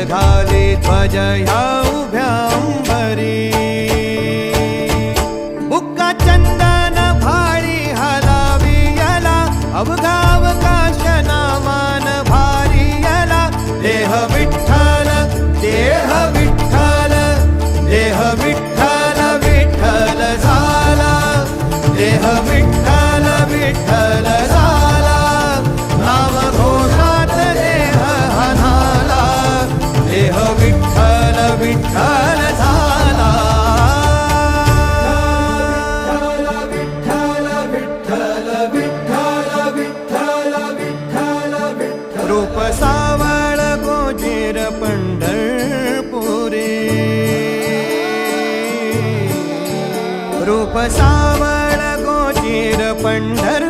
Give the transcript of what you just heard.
घाली ध्वज ह्या उभ्या अंबरी बुक्का चंदन भाळी हलावी याला अवघावकाश नामान भारी याला देह विठ्ठल देह विठ्ठल देह विठ्ठल विठ्ठल झाला देह विठ्ठल विठ्ठल झाला नाम घोषात देह हनाला देह विठ्ठल विठ्ठल झाला विठ्ठल विठ्ठल विठ्ठल विठ्ठल विठ्ठल विठ्ठल रूप सावळ गोजीर पंढरपुरी रूप सावळ गोजीर पंढरपुरी